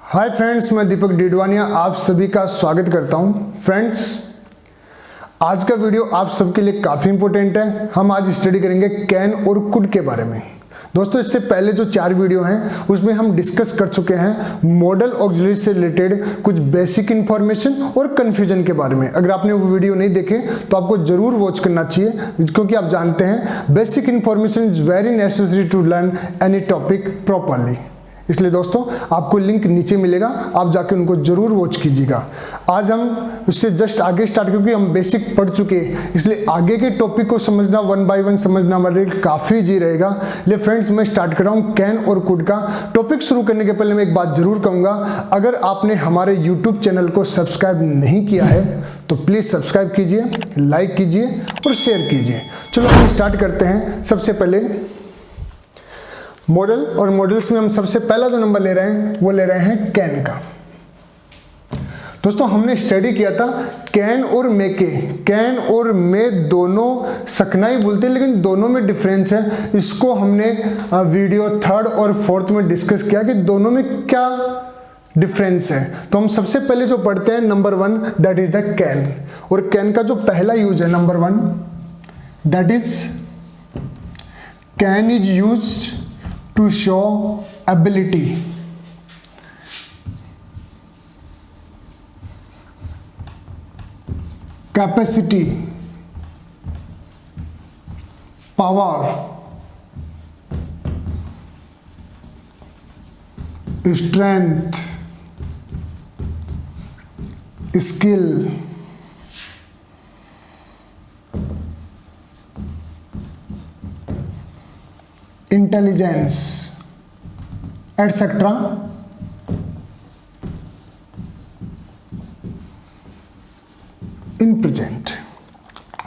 Hi friends, मैं दीपक डीडवानिया आप सभी का स्वागत करता हूं। फ्रेंड्स, आज का वीडियो आप सबके लिए काफ़ी इंपॉर्टेंट है। हम आज स्टडी करेंगे कैन और कुड के बारे में। दोस्तों, इससे पहले जो 4 वीडियो हैं उसमें हम डिस्कस कर चुके हैं मॉडल ऑक्सिलरी से रिलेटेड कुछ बेसिक इंफॉर्मेशन और कन्फ्यूजन के बारे में। अगर आपने वो वीडियो नहीं देखे तो आपको जरूर वॉच करना चाहिए, क्योंकि आप जानते हैं basic information is very necessary to learn any topic properly. इसलिए दोस्तों, आपको लिंक नीचे मिलेगा, आप जाके उनको जरूर वॉच कीजिएगा। आज हम उससे जस्ट आगे स्टार्ट, क्योंकि हम बेसिक पढ़ चुके हैं, इसलिए आगे के टॉपिक को समझना 1 बाय 1 समझना हमारे लिए काफ़ी ईजी रहेगा। इसलिए फ्रेंड्स, मैं स्टार्ट कर रहा हूँ कैन और कुड का। टॉपिक शुरू करने के पहले मैं एक बात जरूर कहूँगा, अगर आपने हमारे यूट्यूब चैनल को सब्सक्राइब नहीं किया है तो प्लीज़ सब्सक्राइब कीजिए, लाइक कीजिए और शेयर कीजिए। चलो हम स्टार्ट करते हैं। सबसे पहले मॉडल, और मॉडल्स में हम सबसे पहला जो नंबर ले रहे हैं वो ले रहे हैं कैन का। दोस्तों, हमने स्टडी किया था कैन और मे के। कैन और मे दोनों सकना ही बोलते हैं, लेकिन दोनों में डिफरेंस है। इसको हमने वीडियो 3rd और 4th में डिस्कस किया कि दोनों में क्या डिफरेंस है। तो हम सबसे पहले जो पढ़ते हैं number 1, that is the can. और कैन का जो पहला यूज है number 1, that is can is used to show ability, capacity, power, strength, skill, intelligence etcetera. In present.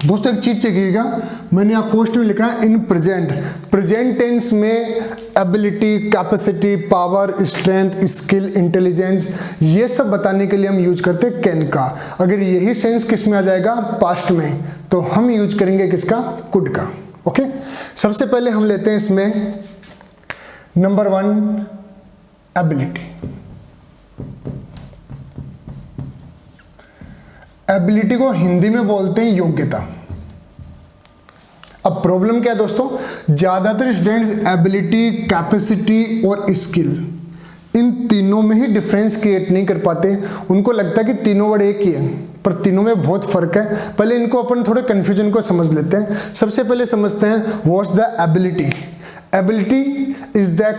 दोस्तों, एक चीज चेकिएगा, मैंने यहाँ कोष्ट में लिखा है इन प्रेजेंट। प्रेजेंट टेंस में ability, capacity, power, strength, skill, intelligence, ये सब बताने के लिए हम यूज करते हैं कैन का। अगर यही सेंस किस में आ जाएगा, पास्ट में, तो हम यूज करेंगे किसका, कुड का। ओके, सबसे पहले हम लेते हैं इसमें नंबर 1, एबिलिटी। एबिलिटी को हिंदी में बोलते हैं योग्यता। अब प्रॉब्लम क्या है दोस्तों, ज्यादातर स्टूडेंट्स एबिलिटी, कैपेसिटी और स्किल, इन तीनों में ही डिफरेंस क्रिएट नहीं कर पाते। उनको लगता है कि तीनों वर्ड एक ही है, पर तीनों में बहुत फर्क है। पहले इनको अपन थोड़े कंफ्यूजन को समझ लेते हैं। सबसे पहले समझते हैं what's the ability. Ability is the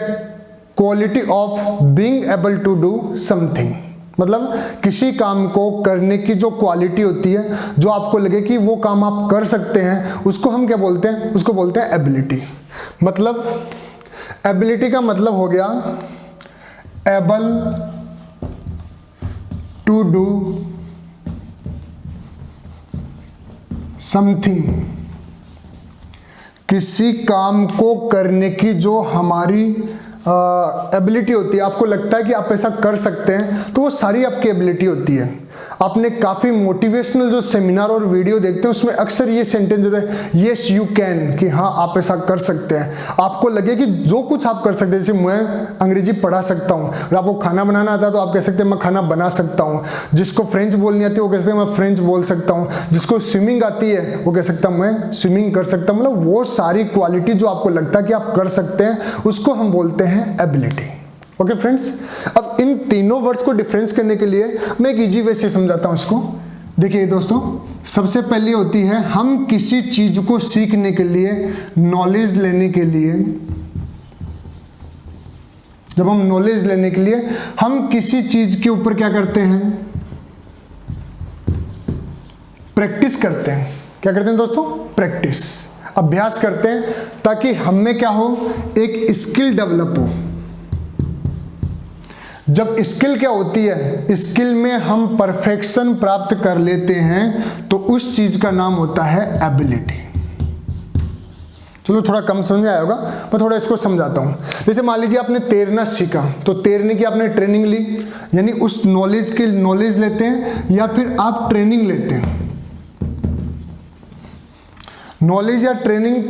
quality of being able to do something. मतलब किसी काम को करने की जो क्वालिटी होती है, जो आपको लगे कि वो काम आप कर सकते हैं, उसको हम क्या बोलते हैं, उसको बोलते हैं एबिलिटी। मतलब एबिलिटी का मतलब हो गया एबल टू डू समथिंग। किसी काम को करने की जो हमारी एबिलिटी होती है, आपको लगता है कि आप ऐसा कर सकते हैं, तो वो सारी आपकी एबिलिटी होती है। आपने काफ़ी मोटिवेशनल जो सेमिनार और वीडियो देखते हैं, उसमें अक्सर ये सेंटेंस होता है येस यू कैन, कि हाँ आप ऐसा कर सकते हैं। आपको लगे कि जो कुछ आप कर सकते हैं, जैसे मैं अंग्रेजी पढ़ा सकता हूँ, अगर आपको खाना बनाना आता है तो आप कह सकते हैं मैं खाना बना सकता हूँ। जिसको फ्रेंच बोलनी आती है वो कह सकते हैं मैं फ्रेंच बोल सकता हूँ। जिसको स्विमिंग आती है वो कह सकता है मैं स्विमिंग कर सकता हूँ। मतलब वो सारी क्वालिटी जो आपको लगता है कि आप कर सकते हैं, उसको हम बोलते हैं एबिलिटी। ओके फ्रेंड्स, अब इन तीनों वर्ड्स को डिफरेंस करने के लिए मैं एक इजी वे से समझाता हूं इसको। देखिए दोस्तों, सबसे पहले होती है हम किसी चीज को सीखने के लिए, नॉलेज लेने के लिए, जब हम नॉलेज लेने के लिए हम किसी चीज के ऊपर क्या करते हैं, प्रैक्टिस करते हैं। क्या करते हैं दोस्तों, प्रैक्टिस, अभ्यास करते हैं, ताकि हम में क्या हो, एक स्किल डेवलप हो। जब स्किल क्या होती है, स्किल में हम परफेक्शन प्राप्त कर लेते हैं, तो उस चीज का नाम होता है एबिलिटी। चलो, थोड़ा कम समझ में आया होगा, मैं थोड़ा इसको समझाता हूँ। जैसे मान लीजिए आपने तैरना सीखा, तो तैरने की आपने ट्रेनिंग ली, यानी उस नॉलेज की नॉलेज लेते हैं, या फिर आप ट्रेनिंग लेते हैं। नॉलेज या ट्रेनिंग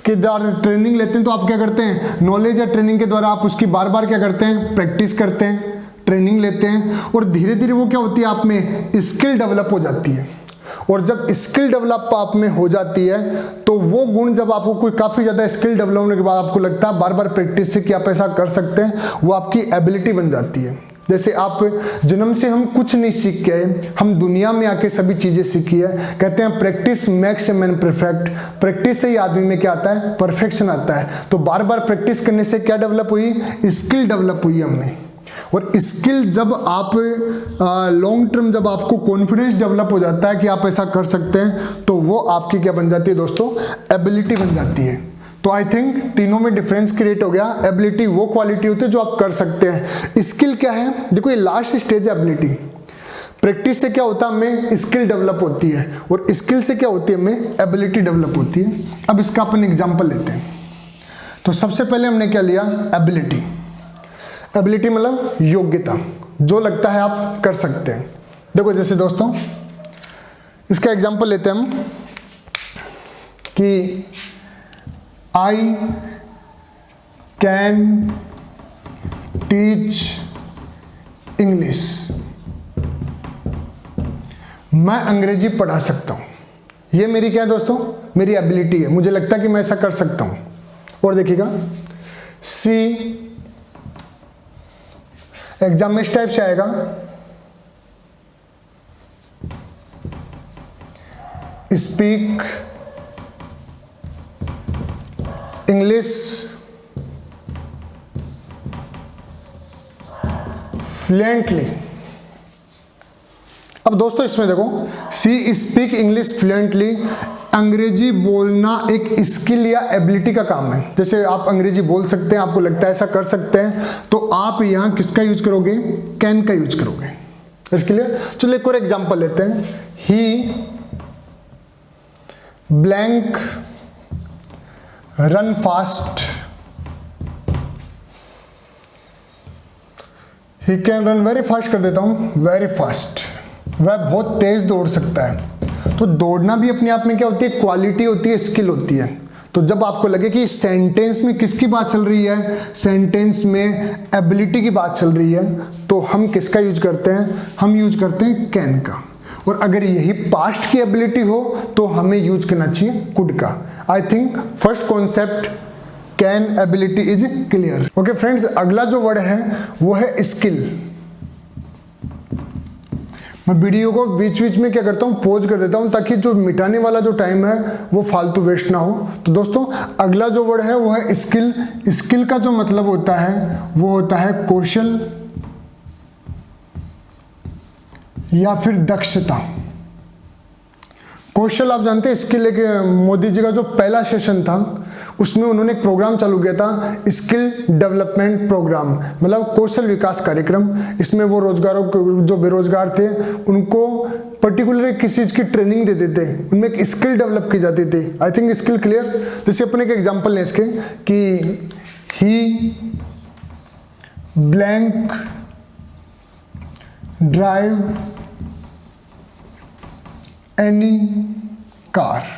के द्वारा ट्रेनिंग लेते हैं तो आप क्या करते हैं, नॉलेज या ट्रेनिंग के द्वारा आप उसकी बार बार क्या करते हैं, प्रैक्टिस करते हैं। ट्रेनिंग लेते हैं और धीरे धीरे वो क्या होती है, आप में स्किल डेवलप हो जाती है। और जब स्किल डेवलप आप में हो जाती है तो वो गुण जब आपको कोई काफ़ी ज़्यादा स्किल डेवलप होने के बाद आपको लगता है बार बार प्रैक्टिस से कि आप ऐसा कर सकते हैं, वो आपकी एबिलिटी बन जाती है। जैसे आप जन्म से हम कुछ नहीं सीख के आए, हम दुनिया में आके सभी चीज़ें सीखी है। कहते हैं practice makes a man perfect, practice से ही आदमी में क्या आता है, परफेक्शन आता है। तो बार बार प्रैक्टिस करने से क्या डेवलप हुई, स्किल डेवलप हुई हमने। और स्किल जब आप लॉन्ग टर्म जब आपको कॉन्फिडेंस डेवलप हो जाता है कि आप ऐसा कर सकते हैं, तो वो आपकी क्या बन जाती है दोस्तों, एबिलिटी बन जाती है। तो आई थिंक तीनों में डिफरेंस क्रिएट हो गया। एबिलिटी वो क्वालिटी होती है जो आप कर सकते हैं। स्किल क्या है, देखो ये लास्ट स्टेज है एबिलिटी। प्रैक्टिस से क्या होता है, हमें स्किल डेवलप होती है, और स्किल से क्या होती है, हमें एबिलिटी डेवलप होती है। अब इसका अपन एग्जांपल लेते हैं। तो सबसे पहले हमने क्या लिया, एबिलिटी। एबिलिटी मतलब योग्यता, जो लगता है आप कर सकते हैं। देखो जैसे दोस्तों इसका एग्जांपल लेते हैं हम कि आई कैन टीच इंग्लिश, मैं अंग्रेजी पढ़ा सकता हूँ। ये मेरी क्या है दोस्तों, मेरी एबिलिटी है, मुझे लगता है कि मैं ऐसा कर सकता हूँ। और देखिएगा सी एग्जाम में इस टाइप से आएगा, स्पीक इंग्लिश फ्लुएंटली। अब दोस्तों इसमें देखो, सी स्पीक इंग्लिश फ्लुएंटली, अंग्रेजी बोलना एक स्किल या एबिलिटी का काम है। जैसे आप अंग्रेजी बोल सकते हैं, आपको लगता है ऐसा कर सकते हैं, तो आप यहां किसका यूज करोगे, कैन का यूज करोगे। इसके लिए चलो एक और एग्जांपल लेते हैं। He blank run fast, he can run very fast कर देता हूं, वेरी फास्ट, वह बहुत तेज दौड़ सकता है। तो दौड़ना भी अपने आप में क्या होती है, क्वालिटी होती है, स्किल होती है। तो जब आपको लगे कि सेंटेंस में किसकी बात चल रही है, सेंटेंस में एबिलिटी की बात चल रही है, तो हम किसका यूज करते हैं, हम यूज करते हैं कैन का। और अगर यही पास्ट की एबिलिटी हो तो हमें यूज करना चाहिए कुड का। I think first concept can ability is clear. Okay friends, अगला जो वर्ड है वो है स्किल। मैं वीडियो को बीच बीच में क्या करता हूँ, पॉज कर देता हूँ, ताकि जो मिटाने वाला जो टाइम है वो फालतू वेस्ट ना हो। तो दोस्तों अगला जो वर्ड है वो है स्किल। स्किल का जो मतलब होता है वो होता है कौशल या फिर दक्षता। कौशल आप जानते हैं, स्किल एक मोदी जी का जो पहला सेशन था उसमें उन्होंने एक प्रोग्राम चालू किया था, स्किल डेवलपमेंट प्रोग्राम, मतलब कौशल विकास कार्यक्रम। इसमें वो रोजगारों जो बेरोजगार थे उनको पर्टिकुलर किसी चीज़ की ट्रेनिंग देते थे, उनमें एक स्किल डेवलप की जाती थी। I think skill clear. जैसे अपने एक एग्जांपल लें इसके कि ही ब्लैंक ड्राइव एनी कार,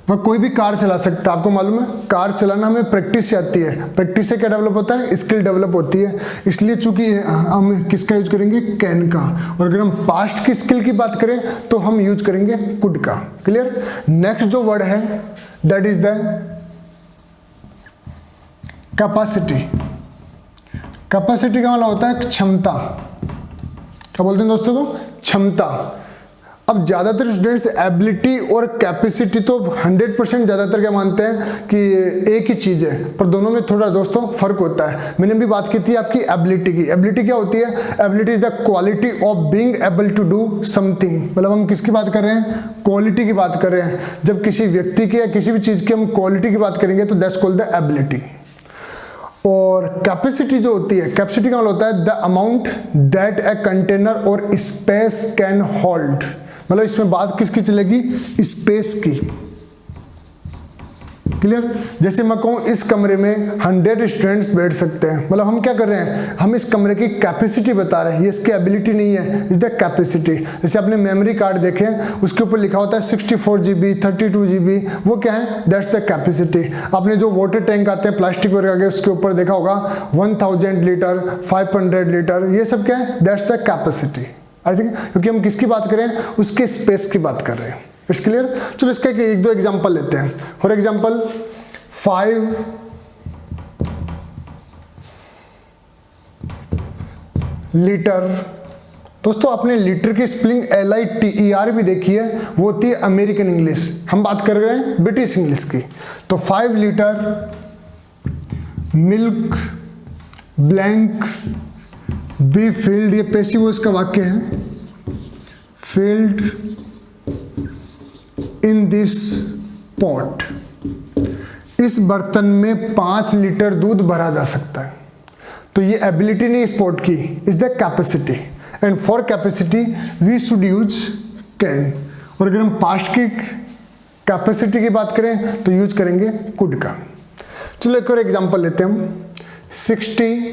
वह कोई भी कार चला सकता है। आपको मालूम है कार चलाना हमें प्रैक्टिस से आती है, प्रैक्टिस से क्या डेवलप होता है, स्किल डेवलप होती है। इसलिए चूंकि हम किसका यूज करेंगे, कैन का। और अगर हम पास्ट की स्किल की बात करें तो हम यूज करेंगे कुड का। क्लियर। नेक्स्ट जो वर्ड है that is the capacity. Capacity का मतलब होता है क्षमता। क्या बोलते हैं दोस्तों को, क्षमता। अब ज़्यादातर स्टूडेंट्स एबिलिटी और कैपेसिटी तो 100% ज़्यादातर क्या मानते हैं कि एक ही चीज़ है, पर दोनों में थोड़ा दोस्तों फर्क होता है। मैंने भी बात की थी आपकी एबिलिटी की। एबिलिटी क्या होती है, ability is the quality of being able to do something. मतलब हम किसकी बात कर रहे हैं, क्वालिटी की बात कर रहे हैं। जब किसी व्यक्ति की या किसी भी चीज़ की हम क्वालिटी की बात करेंगे तो दैट्स कॉल्ड द एबिलिटी। और कैपेसिटी जो होती है, कैपेसिटी का मतलब होता है the amount that a container और स्पेस कैन होल्ड। मतलब इसमें बात किसकी चलेगी, स्पेस की। क्लियर। जैसे मैं कहूँ इस कमरे में 100 स्टूडेंट्स बैठ सकते हैं, मतलब हम क्या कर रहे हैं, हम इस कमरे की कैपेसिटी बता रहे हैं, ये इसकी एबिलिटी नहीं है, इज द कैपेसिटी। जैसे आपने मेमोरी कार्ड देखे, उसके ऊपर लिखा होता है 64 GB 32 GB, वो क्या है, दैट्स द कैपेसिटी। आपने जो वाटर टैंक आते हैं प्लास्टिक वगैरह के, उसके ऊपर देखा होगा 1000 लीटर 500 लीटर, ये सब क्या है, that's the capacity. I think क्योंकि हम किसकी बात करें, उसके स्पेस की बात कर रहे हैं। It's clear. चलो इसका एक दो एग्जांपल लेते हैं। For example 5 litre. दोस्तों आपने लीटर की स्पेलिंग LITER भी देखी है, वो होती है अमेरिकन इंग्लिश, हम बात कर रहे हैं ब्रिटिश इंग्लिश की। तो 5 litre milk blank be filled, ये पैसिव वॉइस का वाक्य है, फिल्ड इन दिस पॉट, इस बर्तन में 5 लीटर दूध भरा जा सकता है। तो ये एबिलिटी नहीं इस पॉट की, is the capacity, and for capacity we should use can. और अगर हम पास्ट की कैपेसिटी की बात करें तो यूज करेंगे कुड का। चलो एक और एग्जांपल लेते हैं हम। 60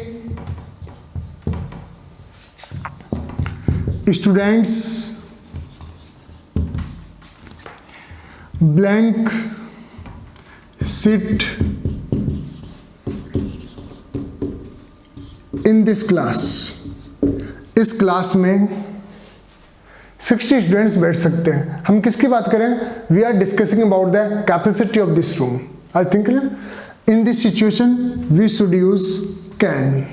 students blank sit in this class, इस क्लास में 60 स्टूडेंट्स बैठ सकते हैं। हम किसकी बात करें, we are discussing about the capacity of this room. I think in this situation we should use can.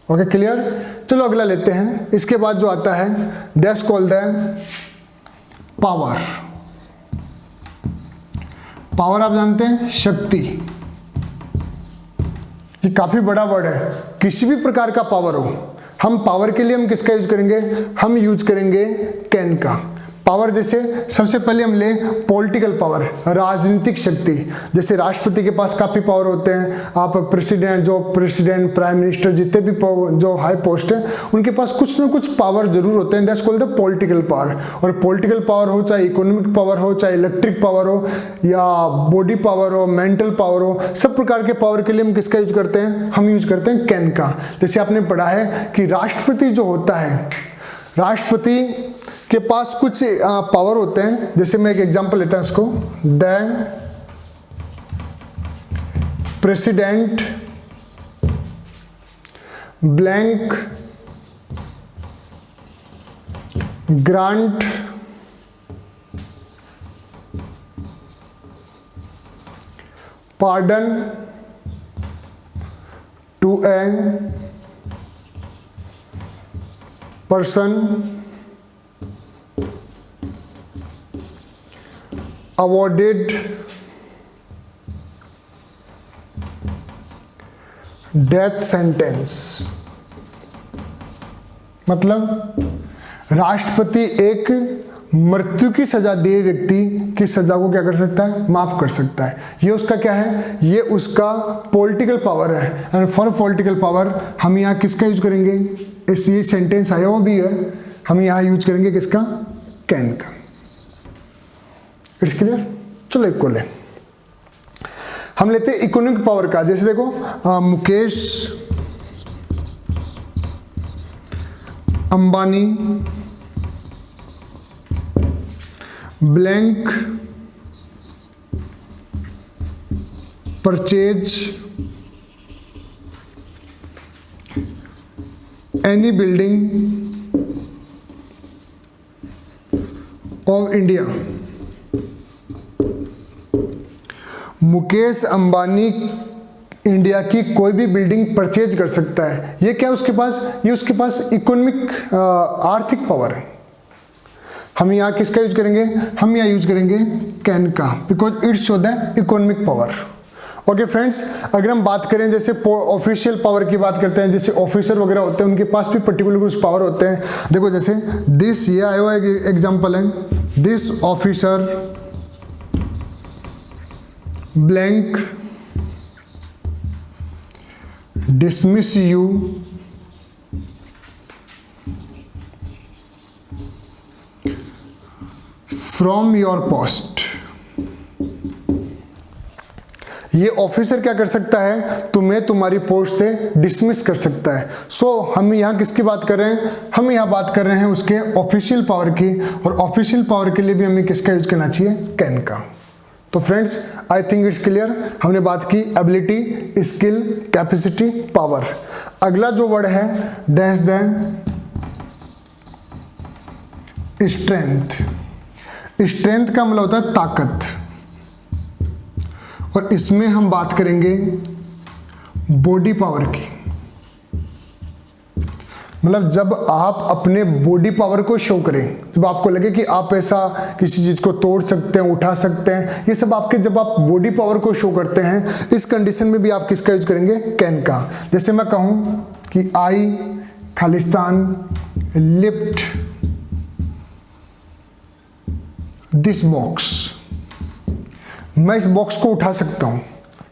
Okay clear. चलो अगला लेते हैं। इसके बाद जो आता है that's called the power. Power आप जानते हैं शक्ति, ये काफी बड़ा वर्ड है। किसी भी प्रकार का पावर हो, हम पावर के लिए हम किसका यूज करेंगे, हम यूज करेंगे कैन का। पावर जैसे सबसे पहले हम लें पॉलिटिकल पावर, राजनीतिक शक्ति। जैसे राष्ट्रपति के पास काफ़ी पावर होते हैं, आप प्रेसिडेंट प्राइम मिनिस्टर जितने भी जो हाई पोस्ट है उनके पास कुछ ना कुछ पावर जरूर होते हैं, that's called the political power. और पॉलिटिकल पावर हो, चाहे इकोनॉमिक पावर हो, चाहे इलेक्ट्रिक पावर हो, या बॉडी पावर हो, मेंटल पावर हो, सब प्रकार के पावर के लिए हम किसका यूज करते हैं, हम यूज करते हैं कैन का। जैसे आपने पढ़ा है कि राष्ट्रपति जो होता है, राष्ट्रपति के पास कुछ पावर होते हैं। जैसे मैं एक एग्जांपल लेता हूं इसको, the president blank grant pardon to a person awarded death sentence। मतलब राष्ट्रपति एक मृत्यु की सजा दिए व्यक्ति की सजा को क्या कर सकता है, माफ कर सकता है। ये उसका क्या है, ये उसका पॉलिटिकल पावर है। एंड फॉर पॉलिटिकल पावर हम यहाँ किसका यूज करेंगे, इस ये सेंटेंस आया वो भी है, हम यहाँ यूज करेंगे किसका, कैन का। It's clear. चलो एक को ले, हम लेते हैं इकोनॉमिक पावर का। जैसे देखो Mukesh Ambani blank purchase any building of India. Mukesh Ambani India की कोई भी बिल्डिंग परचेज कर सकता है। ये क्या उसके पास, ये उसके पास इकोनॉमिक आर्थिक पावर है। हम यहाँ किसका यूज करेंगे, हम यहाँ यूज करेंगे कैन का, because it's show the economic power. Okay friends, अगर हम बात करें जैसे ऑफिशियल पावर की बात करते हैं, जैसे ऑफिसर वगैरह होते हैं उनके पास भी पर्टिकुलर कुछ पावर होते हैं। देखो जैसे दिस, ये आया हुआ एक एग्जाम्पल है, this officer blank dismiss you from your post। ये ऑफिसर क्या कर सकता है, तुम्हें तुम्हारी पोस्ट से डिसमिस कर सकता है। सो हम यहाँ किसकी बात कर रहे हैं, हम यहाँ बात कर रहे हैं उसके ऑफिशियल पावर की, और ऑफिशियल पावर के लिए भी हमें किसका यूज करना चाहिए, कैन का। तो friends I think it's clear. हमने बात की एबिलिटी, स्किल, कैपेसिटी, पावर। अगला जो वर्ड है डैश दैन स्ट्रेंथ। स्ट्रेंथ का मतलब होता है ताकत, और इसमें हम बात करेंगे बॉडी पावर की। मतलब जब आप अपने बॉडी पावर को शो करें, जब आपको लगे कि आप ऐसा किसी चीज को तोड़ सकते हैं, उठा सकते हैं, ये सब आपके जब आप बॉडी पावर को शो करते हैं, इस कंडीशन में भी आप किसका यूज करेंगे, कैन का। जैसे मैं कहूं कि आई खालिस्तान लिफ्ट दिस बॉक्स, मैं इस बॉक्स को उठा सकता हूं।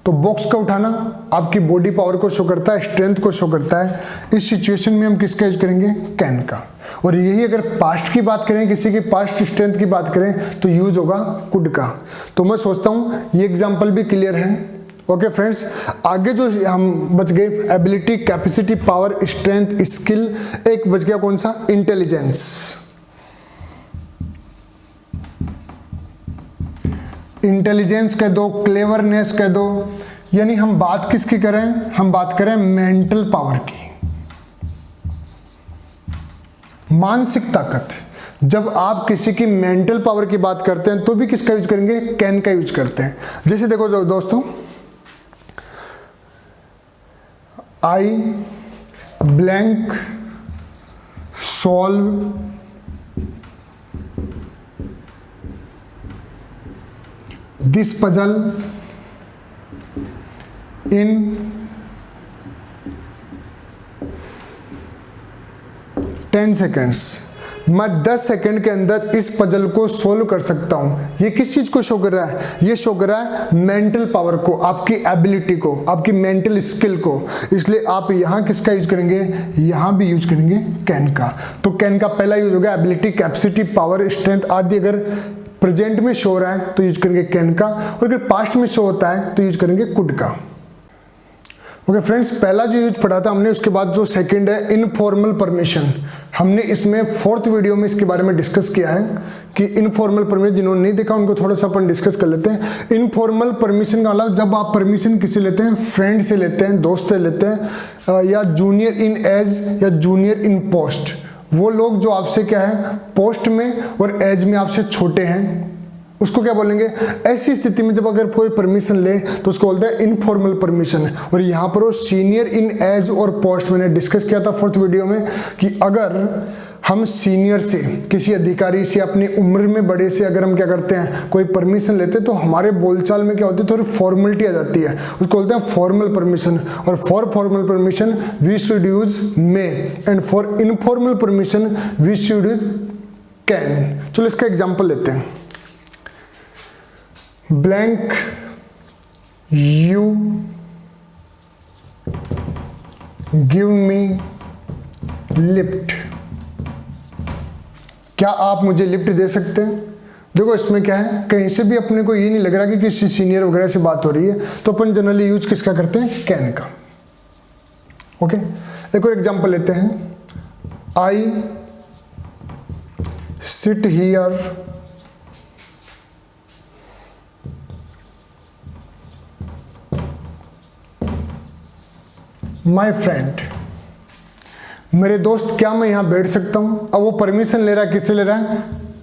तो बॉक्स का उठाना आपकी बॉडी पावर को शो करता है, स्ट्रेंथ को शो करता है। इस सिचुएशन में हम किसका यूज करेंगे, कैन का। और यही अगर पास्ट की बात करें, किसी की पास्ट स्ट्रेंथ की बात करें, तो यूज होगा कुड का। तो मैं सोचता हूं ये एग्जांपल भी क्लियर है। ओके फ्रेंड्स, आगे जो हम बच गए ability, capacity, power, strength, skill, एक बच गया कौन सा, इंटेलिजेंस। इंटेलिजेंस कह दो, क्लेवरनेस कह दो, यानी हम बात किसकी करें, हम बात करें मेंटल पावर की, मानसिक ताकत। जब आप किसी की मेंटल पावर की बात करते हैं तो भी किसका यूज करेंगे, कैन का यूज करते हैं। जैसे देखो दोस्तों, आई blank solve this puzzle in 10 seconds. मैं 10 सेकेंड के अंदर इस पजल को सोल्व कर सकता हूं। ये किस चीज को शो कर रहा है, ये शो कर रहा है मेंटल पावर को, आपकी एबिलिटी को, आपकी मेंटल स्किल को। इसलिए आप यहां किसका यूज करेंगे, यहां भी यूज करेंगे कैन का। तो कैन का पहला यूज होगा एबिलिटी, कैपेसिटी, पावर, स्ट्रेंथ आदि अगर प्रेजेंट में शो हो रहा है तो यूज करेंगे कैन का, और अगर पास्ट में शो होता है तो यूज करेंगे कुड का। ओके फ्रेंड्स, पहला जो यूज पढ़ा था हमने, उसके बाद जो सेकंड है इनफॉर्मल परमिशन। हमने इसमें 4th वीडियो में इसके बारे में डिस्कस किया है कि इनफॉर्मल परमिशन, जिन्होंने नहीं देखा उनको थोड़ा सा अपन डिस्कस कर लेते हैं। इनफॉर्मल परमिशन का मतलब जब आप परमिशन किसी लेते हैं, फ्रेंड से लेते हैं, दोस्त से लेते हैं, या जूनियर इन एज या जूनियर इन पोस्ट, वो लोग जो आपसे क्या है, पोस्ट में और एज में आपसे छोटे हैं, उसको क्या बोलेंगे। ऐसी स्थिति में जब अगर कोई परमिशन ले तो उसको बोलते हैं इनफॉर्मल परमिशन। और यहाँ पर वो सीनियर इन एज और पोस्ट, मैंने डिस्कस किया था 4th वीडियो में कि अगर हम सीनियर से, किसी अधिकारी से, अपनी उम्र में बड़े से अगर हम क्या करते हैं, कोई परमिशन लेते, तो हमारे बोलचाल में क्या होती है, थोड़ी फॉर्मेलिटी आ जाती है, उसको बोलते हैं फॉर्मल परमिशन। और for formal permission we should use may, and for informal permission we should use can. चलो इसका एग्जाम्पल लेते हैं। Blank you give me lift, क्या आप मुझे लिफ्ट दे सकते हैं। देखो इसमें क्या है, कहीं से भी अपने को ये नहीं लग रहा कि किसी सीनियर वगैरह से बात हो रही है, तो अपन जनरली यूज किसका करते हैं, कैन का। ओके, एक और एग्जांपल लेते हैं। I sit here my friend, मेरे दोस्त, क्या मैं यहां बैठ सकता हूं। अब वो परमिशन ले रहा है, किससे ले रहा है,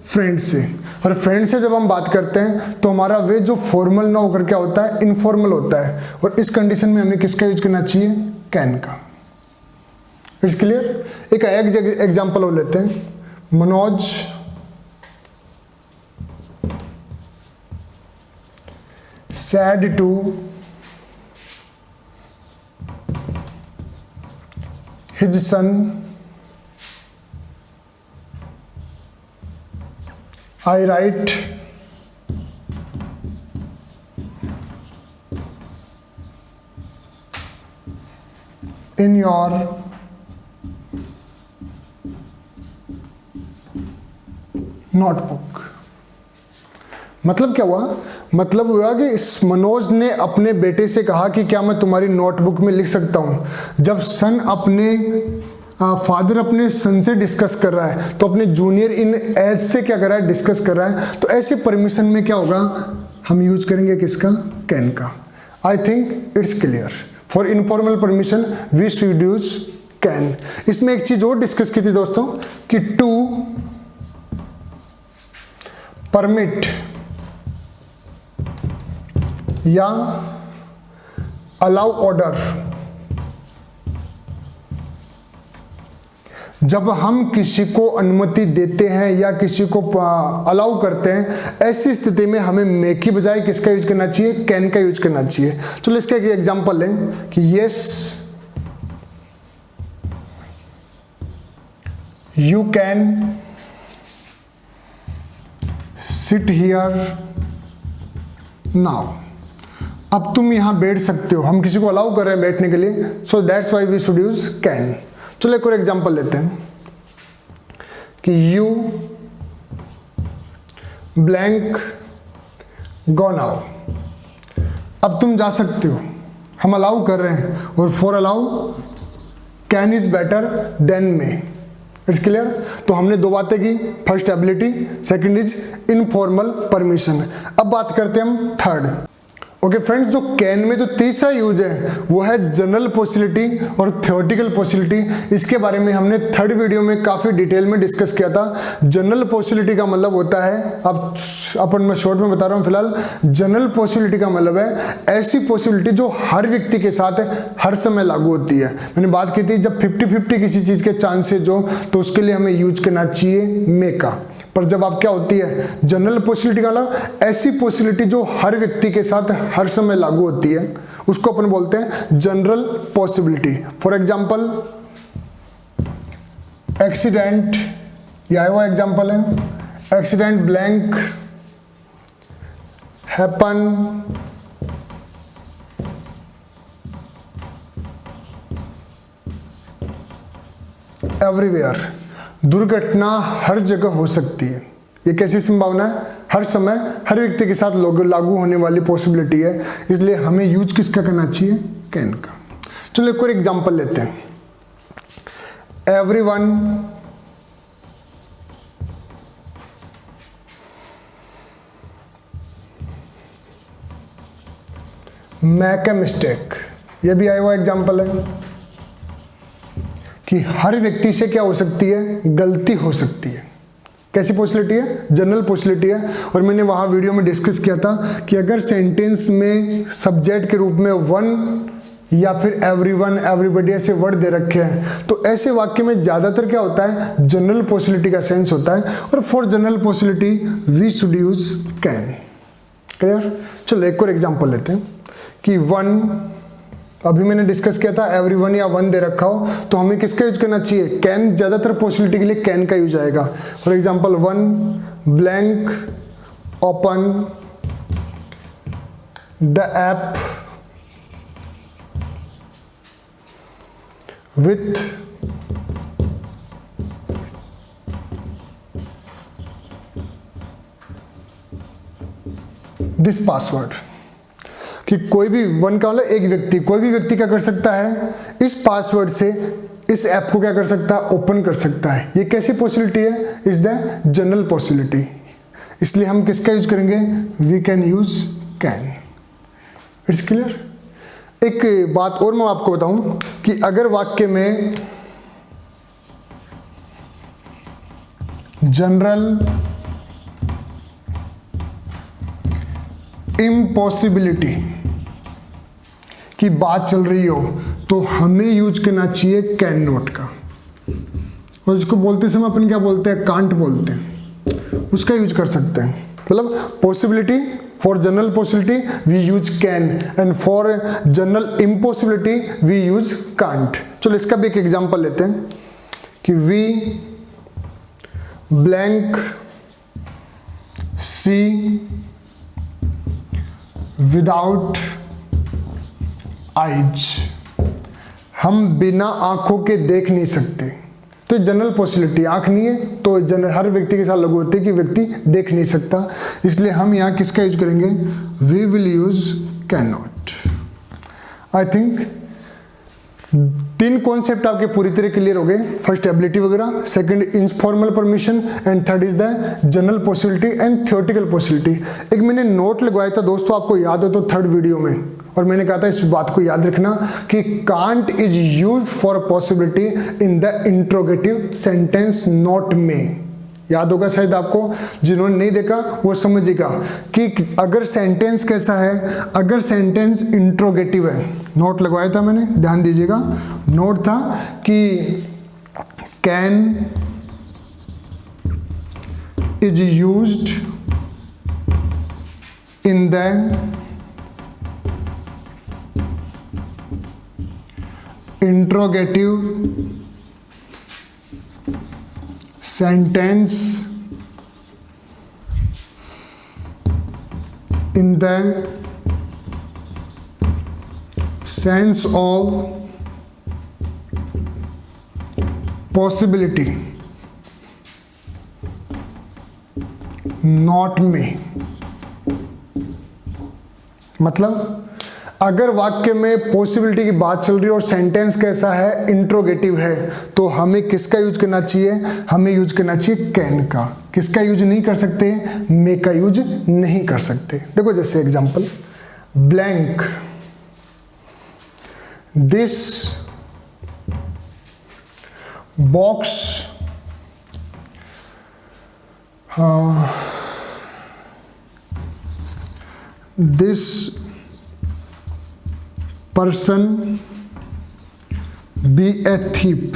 फ्रेंड से। और फ्रेंड से जब हम बात करते हैं तो हमारा वे जो फॉर्मल ना होकर क्या होता है, इनफॉर्मल होता है। और इस कंडीशन में हमें किसका यूज करना चाहिए, कैन का। It's clear. एक एग्जांपल और लेते हैं। Manoj said to his son I write in your notebook। मतलब क्या हुआ? मतलब हुआ कि इस मनोज ने अपने बेटे से कहा कि क्या मैं तुम्हारी नोटबुक में लिख सकता हूँ। जब सन अपने फादर अपने सन से डिस्कस कर रहा है तो अपने जूनियर इन एज से क्या कर रहा है? डिस्कस कर रहा है। तो ऐसे परमिशन में क्या होगा? हम यूज करेंगे किसका? कैन का। I think it's clear. For informal permission we should use can. इसमें एक चीज और डिस्कस की थी दोस्तों कि टू परमिट या अलाउ ऑर्डर, जब हम किसी को अनुमति देते हैं या किसी को अलाउ करते हैं, ऐसी स्थिति में हमें मे की बजाय किसका यूज करना चाहिए? कैन का यूज करना चाहिए। चलो इसका एक एग्जांपल लें कि yes you can sit here now. अब तुम यहां बैठ सकते हो। हम किसी को अलाउ कर रहे हैं बैठने के लिए, so that's why we should use can. चलो एक और एग्जांपल लेते हैं कि यू ब्लैंक गो नाउ। अब तुम जा सकते हो, हम अलाउ कर रहे हैं, और for allow can is better than may. It's clear. तो हमने दो बातें की, first ability, second is informal permission. अब बात करते हैं हम थर्ड। ओके फ्रेंड्स, जो कैन में जो तीसरा यूज है वो है जनरल पॉसिबिलिटी और थ्योरेटिकल पॉसिबिलिटी। इसके बारे में हमने थर्ड वीडियो में काफी डिटेल में डिस्कस किया था। जनरल पॉसिबिलिटी का मतलब होता है, अब अपन मैं शॉर्ट में बता रहा हूँ फिलहाल, जनरल पॉसिबिलिटी का मतलब है ऐसी पॉसिबिलिटी जो हर व्यक्ति के साथ हर समय लागू होती है। मैंने बात की थी जब 50-50 किसी चीज के चांसेज हो तो उसके लिए हमें यूज करना चाहिए मे का। पर जब आप क्या होती है जनरल पॉसिबिलिटी का मतलब ऐसी पॉसिबिलिटी जो हर व्यक्ति के साथ हर समय लागू होती है, उसको अपन बोलते हैं general possibility. For example accident, यह वो एग्जांपल है, एक्सीडेंट ब्लैंक हैपन एवरीवेयर। दुर्घटना हर जगह हो सकती है। ये कैसी संभावना है? हर समय हर व्यक्ति के साथ लागू होने वाली पॉसिबिलिटी है, इसलिए हमें यूज किसका करना चाहिए? कैन का। चलो एक और एग्जांपल लेते हैं। Everyone make a mistake. ये भी आया हुआ एग्जांपल है कि हर व्यक्ति से क्या हो सकती है? गलती हो सकती है। कैसी पॉसिबिलिटी है? जनरल पॉसिबिलिटी है। और मैंने वहां वीडियो में डिस्कस किया था कि अगर सेंटेंस में सब्जेक्ट के रूप में वन या फिर एवरीवन, एवरीबॉडी ऐसे वर्ड दे रखे हैं तो ऐसे वाक्य में ज्यादातर क्या होता है? जनरल पॉसिबिलिटी का सेंस होता है। और for general possibility we should use can. Clear. चलो एक और एग्जांपल लेते हैं कि वन, अभी मैंने डिस्कस किया था एवरीवन या वन दे रखा हो तो हमें किसका यूज करना चाहिए? कैन। ज्यादातर पॉसिबिलिटी के लिए कैन का यूज आएगा। For example one blank open the app with this password. कि कोई भी वन का मतलब एक व्यक्ति, कोई भी व्यक्ति क्या कर सकता है? इस पासवर्ड से इस ऐप को क्या कर सकता है? ओपन कर सकता है। ये कैसी पॉसिबिलिटी है? Is the general possibility. इसलिए हम किसका यूज करेंगे? We can use can. It's clear. एक बात और मैं आपको बताऊं कि अगर वाक्य में जनरल इम्पॉसिबिलिटी की बात चल रही हो तो हमें यूज करना चाहिए कैन नॉट का। और इसको बोलते समय अपन क्या बोलते हैं? कांट बोलते हैं, उसका यूज कर सकते हैं। मतलब possibility, for general possibility we use can and for general impossibility we use can't. चलो इसका भी एक एग्जांपल लेते हैं कि we blank see without eyes. हम बिना आंखों के देख नहीं सकते। तो जनरल पॉसिबिलिटी, आंख नहीं है तो हर व्यक्ति के साथ लागू होती है कि व्यक्ति देख नहीं सकता, इसलिए हम यहाँ किसका यूज करेंगे, we will use can not. I think 3 concept आपके पूरी तरह क्लियर हो गए। फर्स्ट एबिलिटी वगैरह, second informal permission and third is the general possibility and theoretical possibility. एक मैंने नोट लगवाया था दोस्तों, आपको याद हो तो थर्ड वीडियो में, और मैंने कहा था इस बात को याद रखना कि can't is used for possibility in the interrogative sentence not may. याद होगा शायद आपको, जिन्होंने नहीं देखा वो समझेगा कि अगर सेंटेंस कैसा है, अगर सेंटेंस इंट्रोगेटिव है, नोट लगवाया था मैंने, ध्यान दीजिएगा, नोट था कि can is used in the interrogative sentence in the sense of possibility not may। मतलब अगर वाक्य में पॉसिबिलिटी की बात चल रही है और सेंटेंस कैसा है, इंट्रोगेटिव है, तो हमें किसका यूज करना चाहिए, हमें यूज करना चाहिए कैन का। किसका यूज नहीं कर सकते, मे का यूज नहीं कर सकते। देखो जैसे example, blank this box this person be a thief.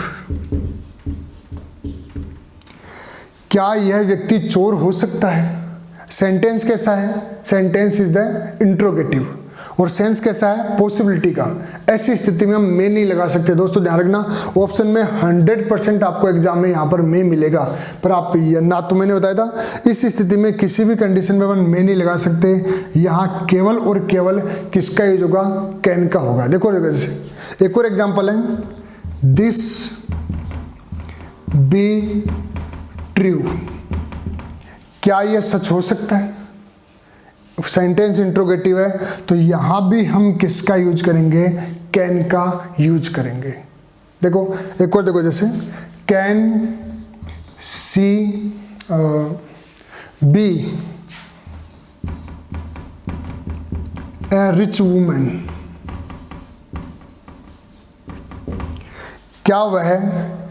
क्या यह व्यक्ति चोर हो सकता है? सेंटेंस कैसा है, सेंटेंस इज द इंट्रोगेटिव, और सेंस कैसा है, पॉसिबिलिटी का। ऐसी स्थिति में हम मे नहीं लगा सकते दोस्तों, ध्यान रखना। ऑप्शन में 100% आपको एग्जाम में यहाँ पर मे मिलेगा, पर आप ना, तो मैंने बताया था इस स्थिति में किसी भी कंडीशन में अपन मे नहीं लगा सकते। यहाँ केवल और केवल किसका यूज होगा, कैन का होगा। देखो जैसे एक और एग्जाम्पल है, दिस बी ट्रू। क्या यह सच हो सकता है? सेंटेंस इंट्रोगेटिव है, तो यहां भी हम किसका यूज करेंगे, कैन का यूज करेंगे। देखो एक और देखो, जैसे can see be a rich women. क्या वह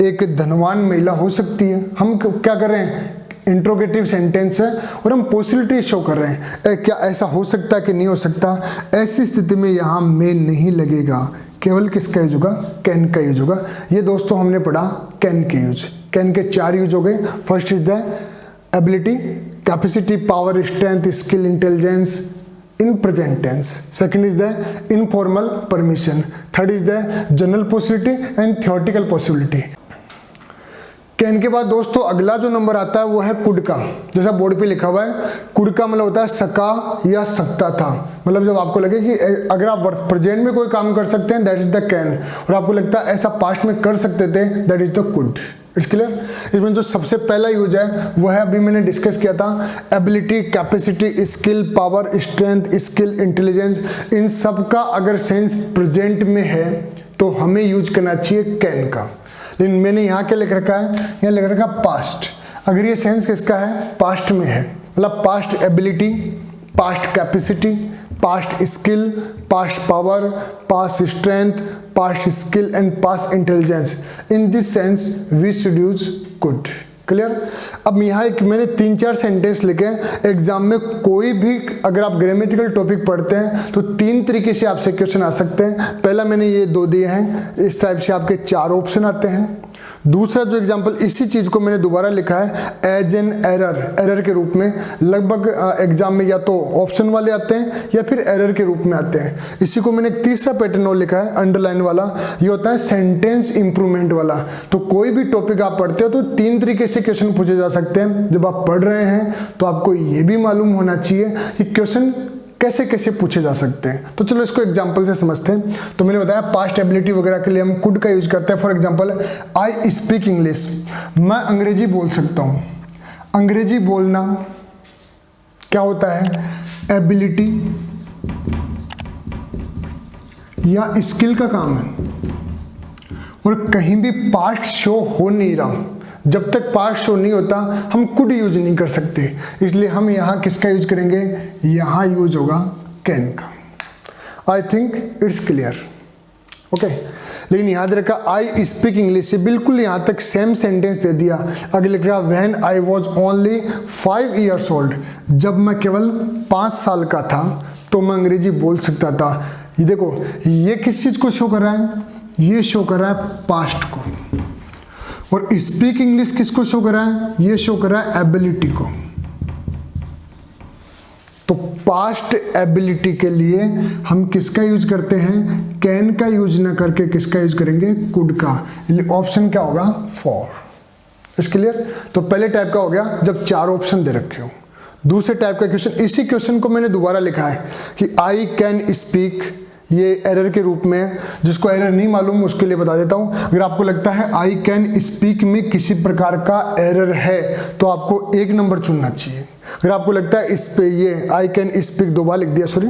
एक धनवान महिला हो सकती है? हम क्या कर रहे हैं, इंट्रोगेटिव सेंटेंस है और हम पॉसिबिलिटी शो कर रहे हैं, क्या ऐसा हो सकता है कि नहीं हो सकता। ऐसी स्थिति में यहाँ में नहीं लगेगा, केवल किसका यूज होगा, कैन का यूज होगा। ये दोस्तों हमने पढ़ा कैन के यूज। कैन के 4 यूज हो गए। First is the ability, capacity, power, strength, skill, intelligence in present tense. Second is the informal permission. Third is the general possibility and theoretical possibility. Can के बाद दोस्तों अगला जो नंबर आता है वो है कुड का। जैसा बोर्ड पे लिखा हुआ है, कुड का मतलब होता है सका या सकता था। मतलब जब आपको लगे कि अगर आप प्रेजेंट में कोई काम कर सकते हैं, दैट इज द कैन, और आपको लगता है ऐसा पास्ट में कर सकते थे, that is the could. It's clear. इसमें जो सबसे पहला यूज है वो है, अभी मैंने डिस्कस किया था, ability, capacity, skill, power, strength, skill, intelligence. इन सब का अगर सेंस प्रेजेंट में है तो हमें यूज करना चाहिए कैन का। लेकिन मैंने यहाँ क्या लिख रखा है, यहाँ लिख रखा पास्ट। अगर ये सेंस किसका है, पास्ट में है, मतलब past ability, past capacity, past skill, past power, past strength, past skill and past intelligence. In this sense we should use could. Clear. अब यहाँ एक मैंने 3-4 सेंटेंस लिखे हैं। एग्जाम में कोई भी अगर आप ग्रामेटिकल टॉपिक पढ़ते हैं तो 3 तरीके से आपसे क्वेश्चन आ सकते हैं। पहला मैंने ये 2 दिए हैं, इस टाइप से आपके 4 ऑप्शन आते हैं। दूसरा जो एग्जाम्पल, इसी चीज को मैंने दोबारा लिखा है एज एन एरर के रूप में। लगभग एग्जाम में या तो ऑप्शन वाले आते हैं या फिर एरर के रूप में आते हैं। इसी को मैंने एक तीसरा पैटर्न और लिखा है अंडरलाइन वाला, ये होता है सेंटेंस इंप्रूवमेंट वाला। तो कोई भी टॉपिक आप पढ़ते हो तो 3 तरीके से क्वेश्चन पूछे जा सकते हैं। जब आप पढ़ रहे हैं तो आपको ये भी मालूम होना चाहिए कि क्वेश्चन कैसे कैसे पूछे जा सकते हैं। तो चलो इसको एग्जांपल से समझते हैं। तो मैंने बताया पास्ट एबिलिटी वगैरह के लिए हम कुड का यूज करते हैं। For example I speak English, मैं अंग्रेजी बोल सकता हूँ। अंग्रेजी बोलना क्या होता है, एबिलिटी या स्किल का काम है, और कहीं भी पास्ट शो हो नहीं रहा। जब तक पास्ट शो नहीं होता हम कुड यूज नहीं कर सकते, इसलिए हम यहाँ किसका यूज करेंगे, यहाँ यूज होगा कैन का। I think it's clear, okay. लेकिन याद रखा आई स्पीक इंग्लिश, बिल्कुल यहाँ तक सेम सेंटेंस दे दिया। आगे लिख रहा when I was only 5 years old, जब मैं केवल 5 साल का था तो मैं अंग्रेजी बोल सकता था। ये देखो, ये किस चीज को शो कर रहा है, ये शो कर रहा है पास्ट को, और स्पीक इंग्लिश किसको शो कर रहा है, ये शो कर रहा है एबिलिटी को। तो पास्ट एबिलिटी के लिए हम किसका यूज करते हैं, कैन का यूज ना करके किसका यूज करेंगे, कुड का। ऑप्शन क्या होगा, 4। इस क्लियर। तो पहले टाइप का हो गया जब 4 ऑप्शन दे रखे हो। दूसरे टाइप का क्वेश्चन, इसी क्वेश्चन को मैंने दोबारा लिखा है कि आई कैन स्पीक, ये एरर के रूप में है। जिसको एरर नहीं मालूम उसके लिए बता देता हूं। अगर आपको लगता है आई कैन स्पीक में किसी प्रकार का एरर है तो आपको 1 नंबर चुनना चाहिए। अगर आपको लगता है इस पे ये आई कैन स्पीक 2 बार लिख दिया, sorry,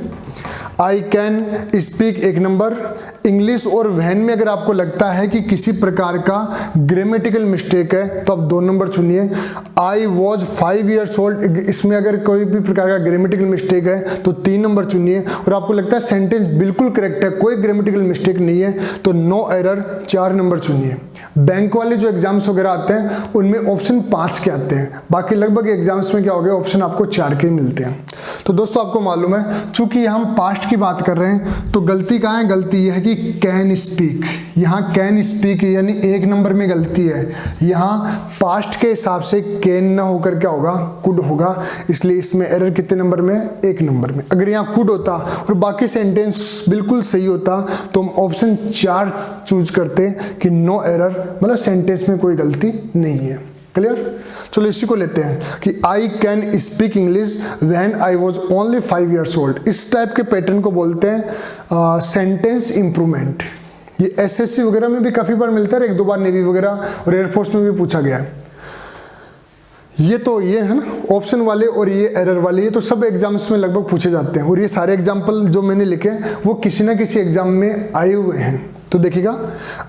I can speak 1 number. English और वैन में अगर आपको लगता है कि किसी प्रकार का ग्रामेटिकल मिस्टेक है तो आप 2 नंबर चुनिए। आई वॉज 5 years old, इसमें अगर कोई भी प्रकार का ग्रामेटिकल मिस्टेक है तो 3 नंबर चुनिए। और आपको लगता है सेंटेंस बिल्कुल करेक्ट है, कोई ग्रामेटिकल मिस्टेक नहीं है तो नो एरर, 4 नंबर चुनिए। बैंक वाले जो एग्जाम्स वगैरह आते हैं उनमें ऑप्शन 5 के आते हैं, बाकी लगभग एग्जाम्स में क्या हो गया, ऑप्शन आपको 4 के मिलते हैं। तो दोस्तों आपको मालूम है, चूंकि हम पास्ट की बात कर रहे हैं तो गलती कहाँ है, गलती यह है कि कैन स्पीक, यहाँ कैन स्पीक यानी 1 नंबर में गलती है। यहाँ पास्ट के हिसाब से कैन ना होकर क्या होगा, कुड होगा, इसलिए इसमें एरर कितने नंबर में, 1 नंबर में। अगर यहाँ कुड होता और बाकी सेंटेंस बिल्कुल सही होता तो हम ऑप्शन 4 चूज करते कि नो एरर, मतलब सेंटेंस में कोई गलती नहीं है। क्लियर। चलो इसी को लेते हैं कि I can speak English when I was only 5 years old। इस टाइप के पैटर्न को बोलते हैं सेंटेंस इंप्रूवमेंट। ये एसएससी वगैरह में भी काफ़ी बार मिलता है, 1-2 बार नेवी वगैरह और एयरफोर्स में भी पूछा गया है। ये तो ये है ना ऑप्शन वाले और ये एरर वाले, ये तो सब एग्जाम्स में लगभग पूछे जाते हैं, और ये सारे एग्जाम्पल जो मैंने लिखे वो किसी ना किसी एग्जाम में आए हुए हैं। तो देखिएगा,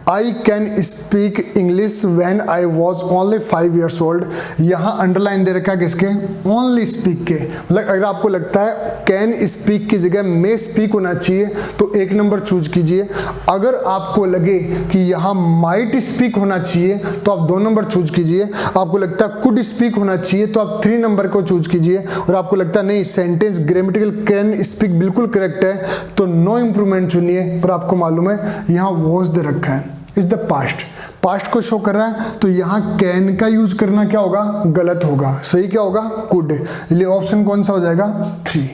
I can speak English when I was only 5 years old, यहाँ अंडरलाइन दे रखा है किसके, ओनली स्पीक के। मतलब अगर आपको लगता है कैन स्पीक की जगह मे स्पीक होना चाहिए तो 1 नंबर चूज कीजिए। अगर आपको लगे कि यहाँ माइट स्पीक होना चाहिए तो आप 2 नंबर चूज कीजिए। आपको लगता है कुड स्पीक होना चाहिए तो आप 3 नंबर को चूज कीजिए। और आपको लगता है नहीं सेंटेंस ग्रामेटिकल कैन स्पीक बिल्कुल करेक्ट है तो नो इम्प्रूवमेंट चुनिए। और आपको मालूम है यहाँ वॉज दे रखा है, इज द पास्ट, पास्ट को शो कर रहा है तो यहाँ कैन का यूज करना क्या होगा, गलत होगा। सही क्या होगा, कुड। इसलिए ऑप्शन कौन सा हो जाएगा, 3।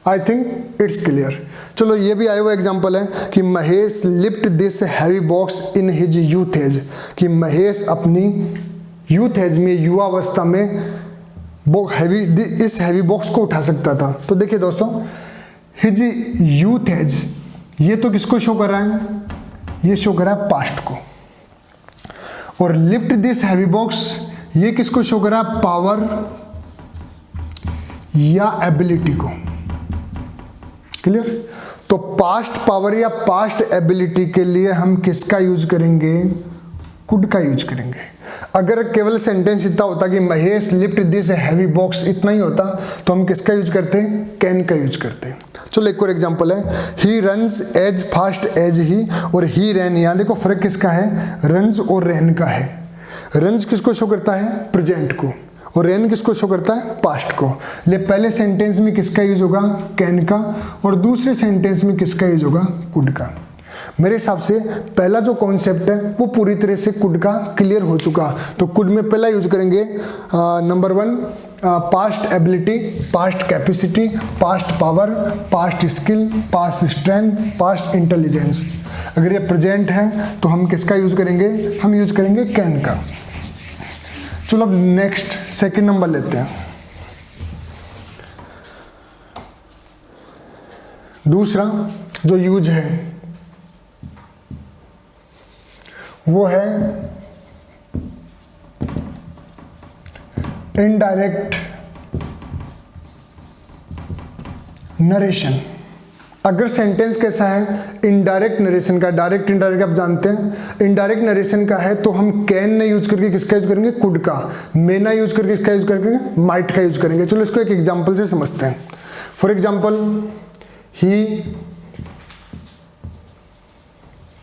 I think it's clear. चलो ये भी आया हुआ एग्जांपल है कि Mahesh lift this heavy box in his youth age, कि महेश अपनी यूथ एज में, युवा अवस्था में इस हैवी बॉक्स को उठा सकता था। तो देखिए दोस्तों, हिज यूथ एज, ये तो किसको शो कर रहा है, ये शो कर रहा है पास्ट को। और लिफ्ट दिस हैवी बॉक्स, ये किसको शो कर रहा है, पावर या एबिलिटी को। क्लियर। तो पास्ट पावर या पास्ट एबिलिटी के लिए हम किसका यूज करेंगे, कुड का यूज करेंगे। अगर केवल सेंटेंस इतना होता कि Mahesh lift this heavy box, इतना ही होता तो हम किसका यूज करते हैं, कैन का यूज करते हैं। चलो एक और एग्जांपल है, he runs as fast as he, और ही रैन, यहाँ देखो फर्क किसका है, रन्स और रैन का है। रन्स किसको शो करता है, प्रेजेंट को, और रैन किसको शो करता है, पास्ट को। ले पहले सेंटेंस में किसका यूज होगा, कैन का, और दूसरे सेंटेंस में किसका यूज होगा, कुड का। मेरे हिसाब से पहला जो कॉन्सेप्ट है वो पूरी तरह से कुड का क्लियर हो चुका। तो कुड में पहला यूज करेंगे number 1 past ability, past capacity, past power, past skill, past strength, past intelligence. अगर ये प्रेजेंट है तो हम किसका यूज करेंगे, हम यूज करेंगे कैन का। चलो अब नेक्स्ट सेकंड नंबर लेते हैं। दूसरा जो यूज है वो है इनडायरेक्ट नरेशन। अगर सेंटेंस कैसा है, इनडायरेक्ट नरेशन का, डायरेक्ट इनडायरेक्ट आप जानते हैं, इनडायरेक्ट नरेशन का है तो हम कैन ना यूज करके किसका यूज करेंगे, कुड का, मे ना यूज करके किसका यूज करेंगे, माइट का यूज करेंगे। चलो इसको एक एग्जांपल से समझते हैं। For example, he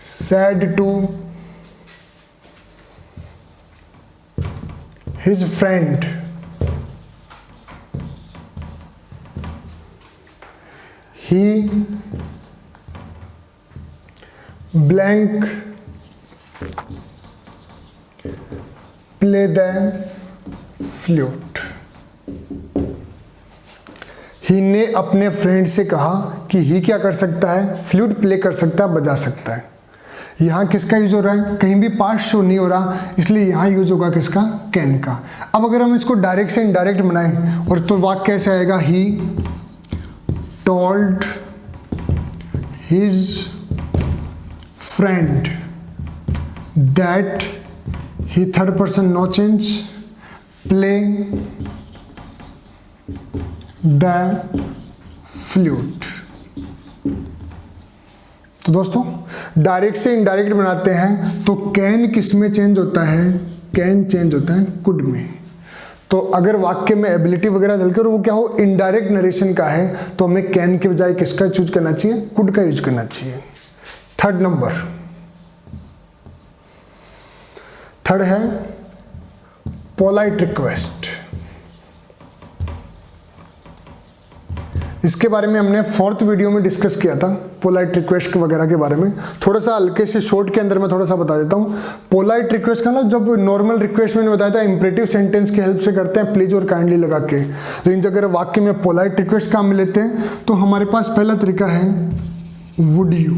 said to his friend he blank play the flute। He ने अपने फ्रेंड से कहा कि ही क्या कर सकता है, फ्लूट प्ले कर सकता है, बजा सकता है। यहाँ किसका यूज हो रहा है, कहीं भी पास्ट शो नहीं हो रहा, इसलिए यहाँ यूज होगा किसका, कैन का। अब अगर हम इसको डायरेक्ट से इनडायरेक्ट बनाएं और तो वाक्य कैसे आएगा, ही told his friend that he, third person no change, play the flute। तो दोस्तों डायरेक्ट से इनडायरेक्ट बनाते हैं तो कैन किस में चेंज होता है, कैन चेंज होता है कुड में। तो अगर वाक्य में एबिलिटी वगैरह चलकर वो क्या हो, इनडायरेक्ट नरेशन का है तो हमें कैन के बजाय किसका चूज करना चाहिए, कुड का यूज करना चाहिए। थर्ड नंबर, थर्ड है पोलाइट रिक्वेस्ट। इसके बारे में हमने फोर्थ वीडियो में डिस्कस किया था, पोलाइट रिक्वेस्ट वगैरह के बारे में। थोड़ा सा हल्के से शॉर्ट के अंदर मैं थोड़ा सा बता देता हूँ। पोलाइट रिक्वेस्ट का मतलब जब नॉर्मल रिक्वेस्ट मैंने बताया था इंपरेटिव सेंटेंस की हेल्प से करते हैं, प्लीज और काइंडली लगा के। लेकिन जब अगर वाक्य में पोलाइट रिक्वेस्ट काम में लेते हैं तो हमारे पास पहला तरीका है वुड यू।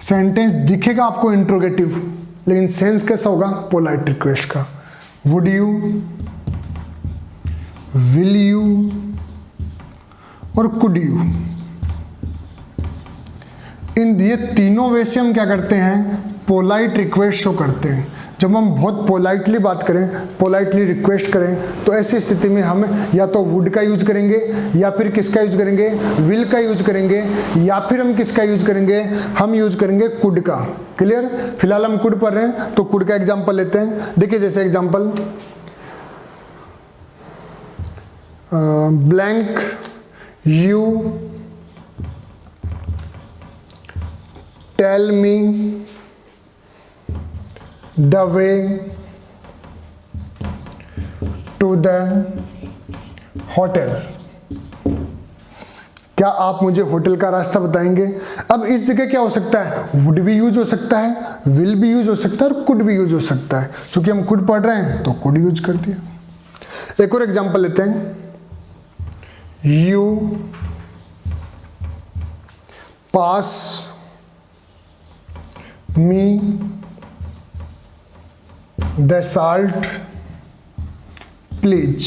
सेंटेंस दिखेगा आपको इंट्रोगेटिव, लेकिन सेंस कैसा होगा, पोलाइट रिक्वेस्ट का। वुड यू, विल यू और कुड यू, इन ये तीनों वे से हम क्या करते हैं, पोलाइट रिक्वेस्ट शो करते हैं। जब हम बहुत पोलाइटली बात करें, पोलाइटली रिक्वेस्ट करें, तो ऐसी स्थिति में हम या तो वुड का यूज करेंगे, या फिर किसका यूज करेंगे, विल का यूज करेंगे, या फिर हम किसका यूज करेंगे, हम यूज करेंगे कुड का। क्लियर? फिलहाल हम कुड पढ़ रहे हैं तो कुड का एग्जाम्पल लेते हैं। देखिए जैसे example, blank you tell me the way to the hotel। क्या आप मुझे होटल का रास्ता बताएंगे? अब इस जगह क्या हो सकता है, वुड भी यूज हो सकता है, विल भी यूज हो सकता है और कुड भी यूज हो सकता है। चूंकि हम कुड पढ़ रहे हैं तो कुड यूज कर दिया। एक और एग्जांपल लेते हैं, You pass me the salt please।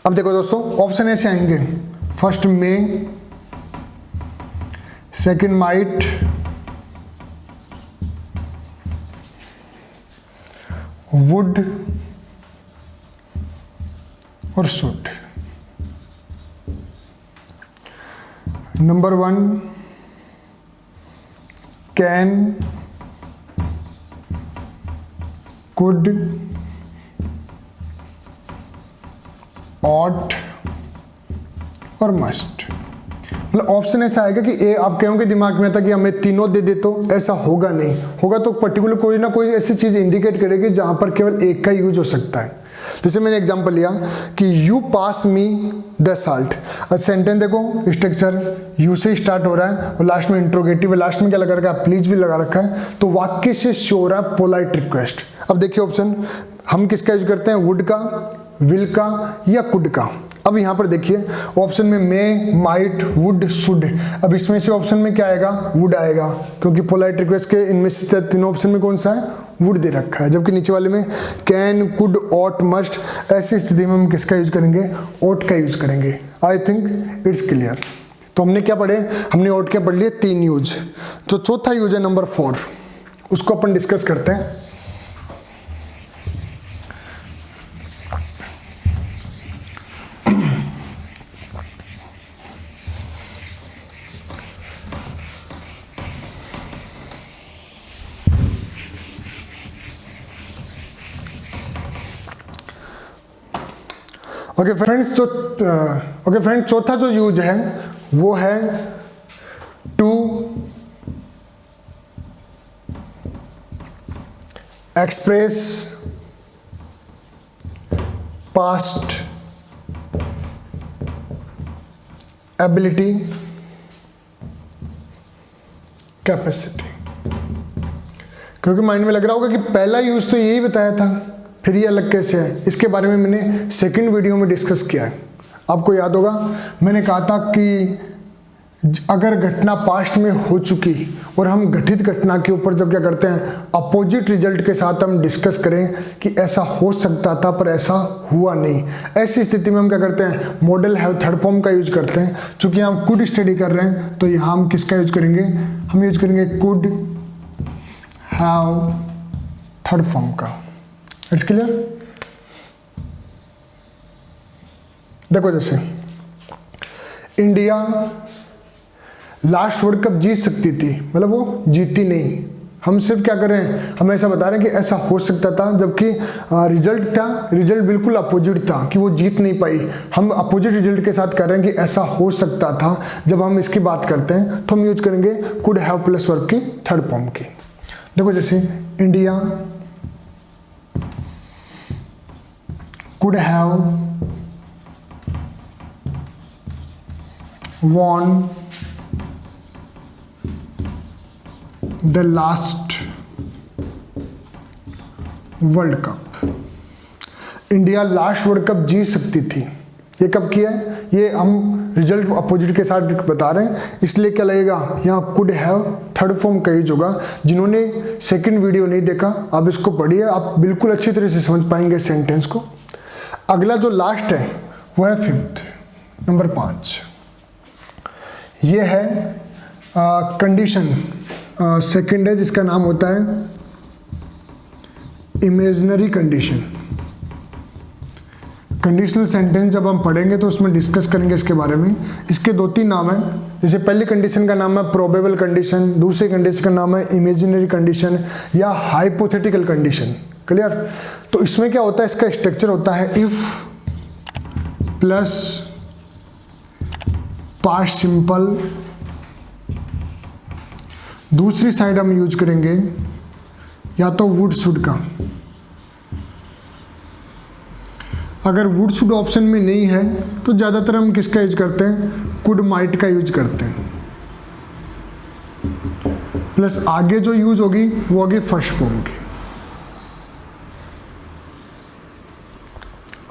अब देखो दोस्तों, ऑप्शन ऐसे आएंगे, फर्स्ट में, सेकंड माइट, वुड और should. Number 1 can, could, ought और मस्ट। मतलब ऑप्शन ऐसा आएगा कि ए, आप कहोगे दिमाग में था कि हमें तीनों दे दे, तो ऐसा होगा नहीं। होगा तो पर्टिकुलर कोई ना कोई ऐसी चीज इंडिकेट करेगी जहां पर केवल एक का यूज हो सकता है। जैसे मैंने एग्जांपल लिया कि you pass me the salt. Sentence देखो, स्ट्रक्चर यू से स्टार्ट हो रहा है और लास्ट में इंट्रोगेटिव है, लास्ट में क्या लगा रखा है, प्लीज भी लगा रखा है, तो वाक्य से शो हो रहा है पोलाइट रिक्वेस्ट। अब देखिए ऑप्शन, हम किसका यूज करते हैं, वुड का, विल का या कुड का। अब यहाँ पर देखिए ऑप्शन में मे, माइट, वुड, शुड। अब इसमें से ऑप्शन में क्या आएगा? वुड आएगा, क्योंकि पोलाइट रिक्वेस्ट के इनमें से तीनों ऑप्शन में कौन सा है? वुड दे रखा है। जबकि नीचे वाले में कैन, कुड, ऑट, मस्ट, ऐसी स्थिति में हम किसका यूज करेंगे? ऑट का यूज करेंगे। आई थिंक इट्स क्लियर। तो हमने क्या पढ़े? हमने ऑट के पढ़ लिए 3 यूज। जो चौथा यूज है नंबर 4, उसको अपन डिस्कस करते हैं। ओके फ्रेंड्स, चौथा जो यूज है वो है to express past ability capacity. क्योंकि माइंड में लग रहा होगा कि पहला यूज तो यही बताया था, फिर ये अलग कैसे है? इसके बारे में मैंने सेकंड वीडियो में डिस्कस किया है। आपको याद होगा मैंने कहा था कि अगर घटना पास्ट में हो चुकी और हम घटित घटना के ऊपर जब क्या करते हैं, अपोजिट रिजल्ट के साथ हम डिस्कस करें कि ऐसा हो सकता था पर ऐसा हुआ नहीं, ऐसी स्थिति में हम क्या करते हैं? मॉडल हैव थर्ड फॉर्म का यूज करते हैं। चूंकि हम कुड स्टडी कर रहे हैं तो यहाँ हम किसका यूज करेंगे? हम यूज करेंगे कुड हैव थर्ड फॉर्म का। It's clear? देखो जैसे इंडिया लास्ट वर्ल्ड कप जीत सकती थी, मतलब वो जीती नहीं। हम सिर्फ क्या कर रहे हैं? हम ऐसा बता रहे हैं कि ऐसा हो सकता था, जबकि रिजल्ट बिल्कुल अपोजिट था कि वो जीत नहीं पाई। हम अपोजिट रिजल्ट के साथ कर रहे हैं कि ऐसा हो सकता था। जब हम इसकी बात करते हैं तो हम यूज करेंगे कुड हैव प्लस वर्ब की थर्ड फॉर्म की। देखो जैसे India could have won the last world cup. India last world cup जीत सकती थी। ये कब किया है? ये हम रिजल्ट अपोजिट के साथ बता रहे हैं, इसलिए क्या लगेगा? यहाँ कुड हैव थर्ड फॉर्म का यूज होगा। जिन्होंने सेकंड वीडियो नहीं देखा आप इसको पढ़िए, आप बिल्कुल अच्छी तरह से समझ पाएंगे सेंटेंस को। अगला जो लास्ट है वो है 5th, नंबर 5। ये है कंडीशन सेकंड है, जिसका नाम होता है इमेजिनरी कंडीशन। कंडीशनल सेंटेंस जब हम पढ़ेंगे तो उसमें डिस्कस करेंगे इसके बारे में। इसके 2-3 नाम हैं। जैसे पहली कंडीशन का नाम है प्रोबेबल कंडीशन, दूसरी कंडीशन का नाम है इमेजिनरी कंडीशन या हाइपोथेटिकल कंडीशन। क्लियर? तो इसमें क्या होता है? इसका स्ट्रक्चर होता है इफ प्लस पास्ट सिंपल, दूसरी साइड हम यूज करेंगे या तो वुड शुड का। अगर वुड शुड ऑप्शन में नहीं है तो ज़्यादातर हम किसका यूज करते हैं? कुड माइट का यूज करते हैं। प्लस आगे जो यूज होगी वो होगी फर्स्ट फॉर्म की।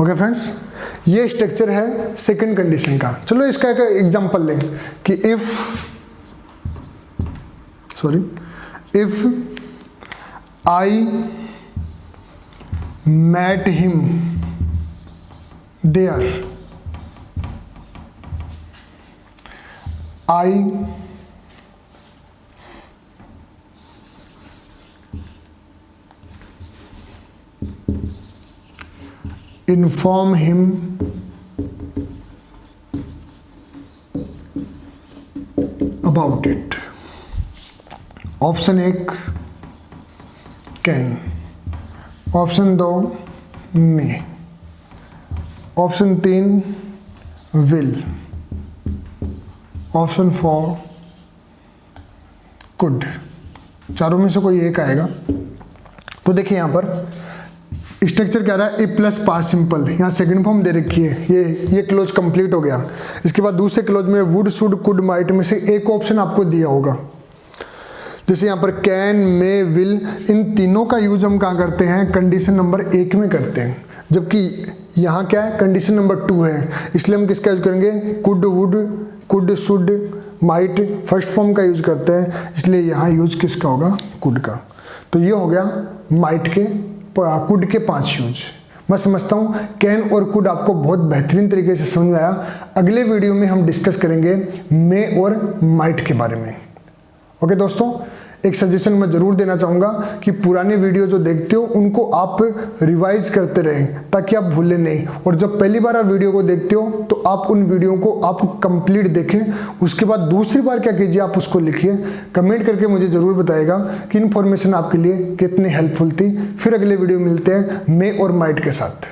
ओके फ्रेंड्स, ये स्ट्रक्चर है सेकंड कंडीशन का। चलो इसका एक एग्जांपल लें कि if I met him there, I inform him about it। Option 1 can, option 2 may, option 3 will, option 4 could. चारों में से कोई एक आएगा। तो देखिए यहाँ पर स्ट्रक्चर क्या रहा है? ए प्लस पास्ट सिंपल, यहाँ सेकंड फॉर्म दे रखी है। ये क्लोज कंप्लीट हो गया। इसके बाद दूसरे क्लोज में वुड शुड कुड माइट में से एक ऑप्शन आपको दिया होगा। जैसे यहाँ पर कैन, मे, विल, इन तीनों का यूज हम कहाँ करते हैं? कंडीशन नंबर 1 में करते हैं। जबकि यहाँ क्या है, कंडीशन नंबर 2 है, इसलिए हम किसका यूज करेंगे, could, would, could, should, might, first form का यूज करते हैं, इसलिए यहाँ यूज किसका होगा, कुड का। तो ये हो गया माइट के, कुड के 5 यूज। मैं समझता हूँ कैन और कुड आपको बहुत बेहतरीन तरीके से समझ में आया। अगले वीडियो में हम डिस्कस करेंगे मे और माइट के बारे में। ओके दोस्तों, एक सजेशन मैं ज़रूर देना चाहूँगा कि पुराने वीडियो जो देखते हो उनको आप रिवाइज करते रहें ताकि आप भूलें नहीं, और जब पहली बार आप वीडियो को देखते हो तो आप उन वीडियो को आप कंप्लीट देखें, उसके बाद दूसरी बार क्या कीजिए, आप उसको लिखिए, कमेंट करके मुझे ज़रूर बताइएगा कि इन्फॉर्मेशन आपके लिए कितनी हेल्पफुल थी। फिर अगले वीडियो मिलते हैं मे और माइट के साथ।